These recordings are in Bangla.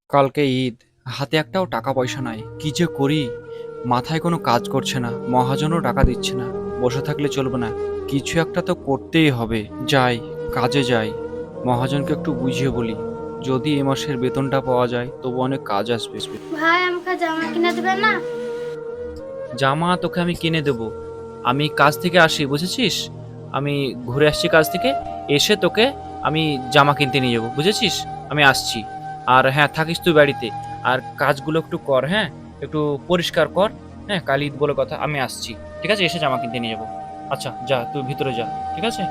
কালকে ঈদ, হাতে একটাও টাকা পয়সা নাই। কি যে করি, মাথায় কোনো কাজ করছে না, মহাজনও টাকা দিচ্ছে না। বসে থাকলে চলবে না, কিছু একটা তো করতেই হবে। যাই, কাজে যাই, মহাজনকে একটু বুঝিয়ে বলি, যদি এ মাসের বেতনটা পাওয়া যায় তবু অনেক কাজ আসবে। ভাই আমাকে জামা কিনে দেবে না? জামা তোকে আমি কিনে দেবো, আমি কাজ থেকে আসি, বুঝেছিস? আমি ঘুরে আসছি কাজ থেকে, এসে তোকে আমি জামা কিনতে নিয়ে যাবো, বুঝেছিস? আমি আসছি। আর হ্যাঁ, থাকিস তুই বাড়িতে। আর কাজগুলো একটু কর, হ্যাঁ, একটু পরিষ্কার কর। হ্যাঁ, কাল ঈদ বলে কথা, আমি আসছি। ঠিক আছে, এসে জামা কিনতে নিয়ে যাবো। আচ্ছা, যা তুই ভিতরে যা। ঠিক আছে।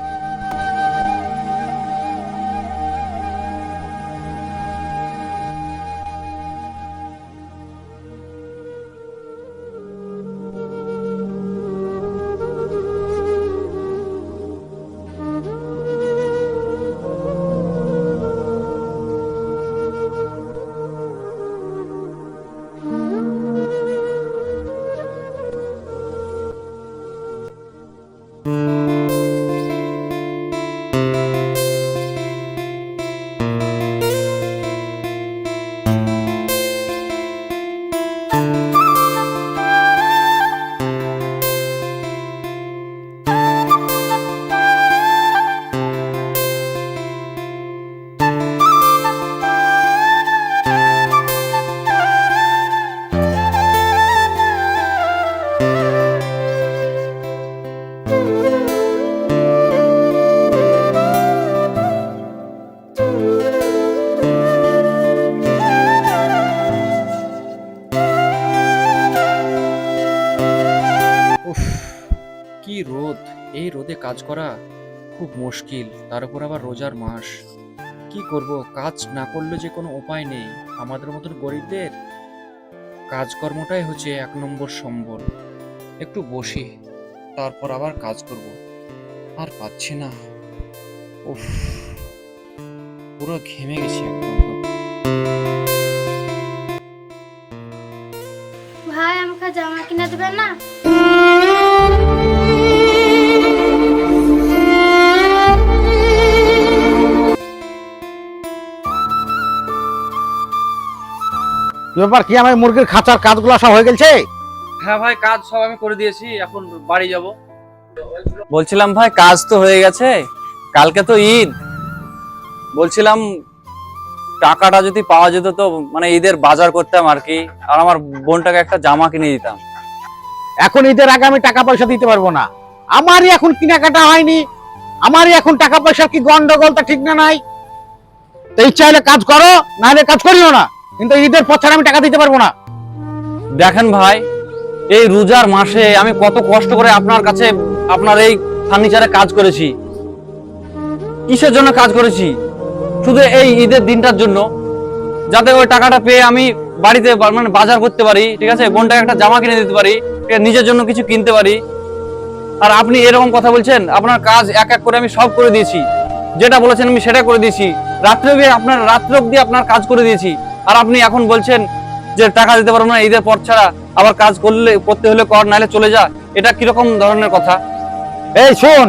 উফ, কি রোদ! এই রোদে কাজ করা খুব মুশকিল, তার উপর আবার রোজার মাস। কি করব, কাজ না করলে যে কোনো উপায় নেই। আমাদের মতন গরিবদের কাজকর্মটাই হচ্ছে এক নম্বর সম্বল। একটু বসি, তারপর আবার কাজ করব। আর পাচ্ছি না। উফ, পুরো ঘেমে গেছি একদম। ভাই আমাকে জামা কিনে দেবে না? কি ব্যাপার, কি আমার মুরগির খাঁচার কাজগুলো সব হয়ে গেছে? হ্যাঁ ভাই, কাজ সব আমি করে দিয়েছি, এখন বাড়ি যাব। বলছিলাম ভাই, কাজ তো হয়ে গেছে, কালকে তো ঈদ। বলছিলাম টাকাটা যদি পাওয়া যেত তো মানে ঈদের বাজার করতাম আর কি, আর আমার বোনটাকে একটা জামা কিনে দিতাম। এখন ঈদের আগে আমি টাকা পয়সা দিতে পারবো না। আমারই এখন কেনাকাটা হয়নি, আমারই এখন টাকা পয়সার কি গন্ডগোল, তা ঠিক না নাই। তো ইচ্ছা হলে কাজ করো, না হলে কাজ করিও না, কিন্তু ঈদের পর ছাড়া আমি টাকা দিতে পারবো না। দেখেন ভাই, এই রোজার মাসে আমি কত কষ্ট করে আপনার কাছে আপনার এই ফার্নিচারে কাজ করেছি। কিসের জন্য কাজ করেছি? শুধু এই ঈদের দিনটার জন্য, যাতে ওই টাকাটা পেয়ে আমি বাড়িতে মানে বাজার করতে পারি, ঠিক আছে, বোনটাকে একটা জামা কিনে দিতে পারি, ঠিক আছে, নিজের জন্য কিছু কিনতে পারি। আর আপনি এরকম কথা বলছেন? আপনার কাজ এক এক করে আমি সব করে দিয়েছি, যেটা বলেছেন আমি সেটা করে দিয়েছি। রাত্রে অব্দি আপনার কাজ করে দিয়েছি, আর আপনি এখন বলছেন যে টাকা দিতে পারবো না ঈদের পর ছাড়া। আবার কাজ করতে হলে কর, নাহলে চলে যা। এটা কিরকম ধরনের কথা? এই শোন,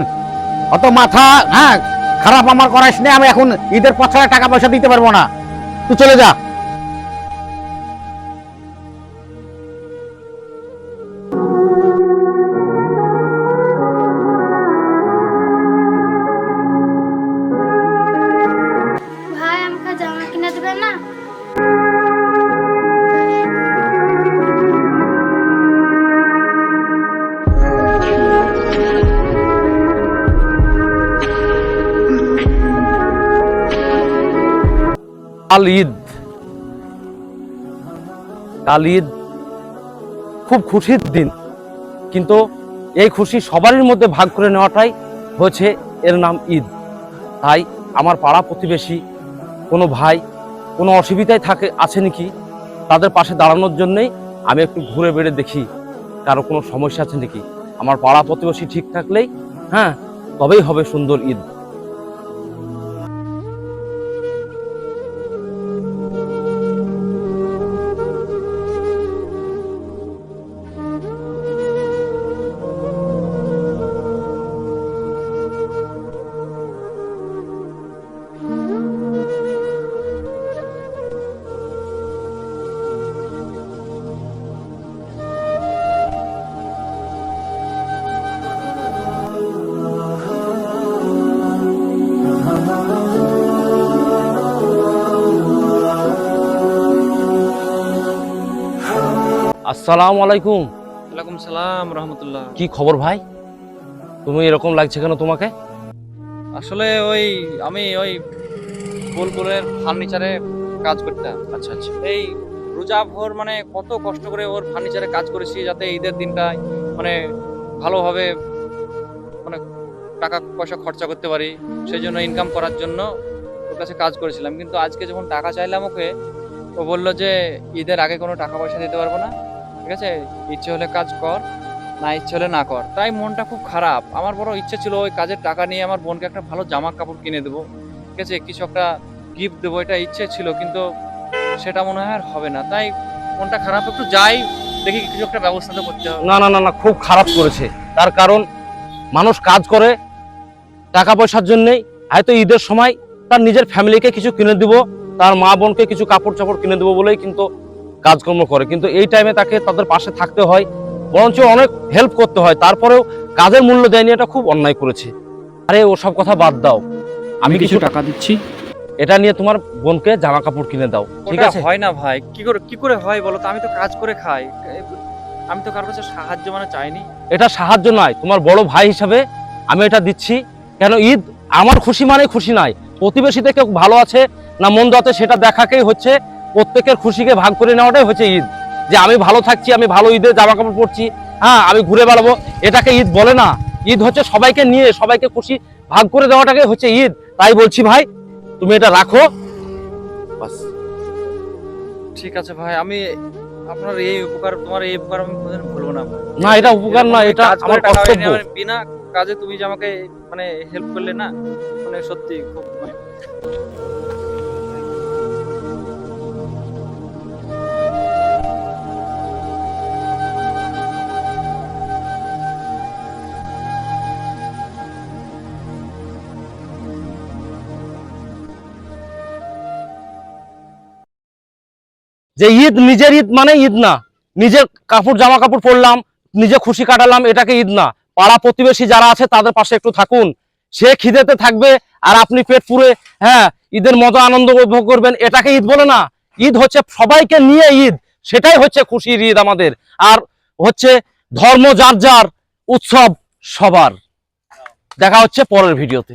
অত মাথা হ্যাঁ খারাপ আমার করাইস না। আমি এখন ঈদের পর ছাড়া টাকা পয়সা দিতে পারবো না, তুই চলে যা। ভাই আমাকে জামা কিনে দেবে না? কাল ঈদ, কাল ঈদ খুব খুশির দিন, কিন্তু এই খুশি সবারই মধ্যে ভাগ করে নেওয়াটাই হচ্ছে এর নাম ঈদ। তাই আমার পাড়া প্রতিবেশী কোনো ভাই কোনো অসুবিধায় আছে নাকি, তাদের পাশে দাঁড়ানোর জন্যই আমি একটু ঘুরে বেড়ে দেখি কারো কোনো সমস্যা আছে নাকি। আমার পাড়া প্রতিবেশী ঠিক থাকলেই হ্যাঁ, তবেই হবে সুন্দর ঈদ। আসসালামু আলাইকুম। ওয়ালাইকুম সালাম রহমতুল্লাহ। কি খবর ভাই? তুমি এরকম লাগছে কেন তোমাকে? আসলে আমি বোলপুরের ফার্নিচারে কাজ করতাম। আচ্ছা আচ্ছা। এই রোজা ভোর মানে কত কষ্ট করে ওর ফার্নিচারে কাজ করেছি, যাতে ঈদের দিনটায় মানে ভালোভাবে মানে টাকা পয়সা খরচা করতে পারি, সেই জন্য ইনকাম করার জন্য ওর কাছে কাজ করেছিলাম। কিন্তু আজকে যখন টাকা চাইলাম ওকে, ও বললো যে ঈদের আগে কোনো টাকা পয়সা দিতে পারবো না, ঠিক আছে, ইচ্ছে হলে কাজ কর, না ইচ্ছে হলে না কর। তাই মনটা খুব খারাপ। আমার বড় ইচ্ছে ছিল ওই কাজের টাকা নিয়ে আমার বোনকে একটা ভালো জামা কাপড় কিনে দেবো, ঠিক আছে, কিছু একটা গিফট দেবো, এটা ইচ্ছে ছিল, কিন্তু সেটা মনে হয় আর হবে না। তাই মনটা খারাপ, একটু যাই দেখি কিছু একটা ব্যবস্থা তো করতে হবে। না না না না, খুব খারাপ করেছে। তার কারণ মানুষ কাজ করে টাকা পয়সার জন্যই, হয়তো ঈদের সময় তার নিজের ফ্যামিলিকে কিছু কিনে দিব, তার মা বোনকে কিছু কাপড় চাপড় কিনে দেবো বলেই কিন্তু কাজকর্ম করে, কিন্তু এই টাইমে তাকে তাদের পাশে থাকতে হয়, বরঞ্চ অনেক হেল্প করতে হয়, তারপরেও কাজের মূল্য দেয়নি। এটা খুব অন্যায় করেছে। আরে ওসব কথা বাদ দাও, আমি কিছু টাকা দিচ্ছি। এটা নিয়ে তোমার বোনকে জামা কাপড় কিনে দাও, ঠিক ওটা আছে? হয় না ভাই, কি করে হয় বলো তো? আমি তো কাজ করে খাই, আমি তো কারোর কাছে সাহায্য মানে চাইনি। এটা সাহায্য নয়, তোমার বড় ভাই হিসাবে আমি এটা দিচ্ছি। কেন, ঈদ আমার খুশি মানে খুশি নয়, প্রতিবেশীতে কেউ ভালো আছে না মন্দ আছে সেটা দেখাকেই হচ্ছে, প্রত্যেকের খুশিকে ভাগ করে নেওয়াটাই হচ্ছে ঈদ। যে আমি ভালো থাকছি, আমি ভালো ঈদের জামা কাপড় পরছি, হ্যাঁ আমি ঘুরে বেড়াবো, এটাকে ঈদ বলে না। ঈদ হচ্ছে সবাইকে নিয়ে সবাইকে খুশি ভাগ করে দেওয়াটাকে হচ্ছে ঈদ। তাই বলছি ভাই, তুমি এটা রাখো বাস। ঠিক আছে ভাই, আমি আপনার তোমার এই উপকার আমি কোনোদিন ভুলবো না ভাই। না, এটা উপকার না, এটা কাজ করে আমার টাকা কর্তব্য। এনে বিনা কাজে তুমি যে আমাকে মানে হেল্প করলে না, মানে সত্যি খুব মানে যে ঈদ নিজের ঈদ মানে ঈদ না, নিজের কাপড় জামা কাপড় পরলাম, নিজে খুশি কাটালাম, এটাকে ঈদ না। পাড়া প্রতিবেশী যারা আছে তাদের পাশে একটু থাকুন। সে খিদেতে থাকবে আর আপনি পেট পুরে হ্যাঁ ঈদের মজা আনন্দ উপভোগ করবেন, এটাকে ঈদ বলে না। ঈদ হচ্ছে সবাইকে নিয়ে ঈদ, সেটাই হচ্ছে খুশির ঈদ আমাদের। আর হচ্ছে ধর্ম যার যার, উৎসব সবার। দেখা হচ্ছে পরের ভিডিওতে।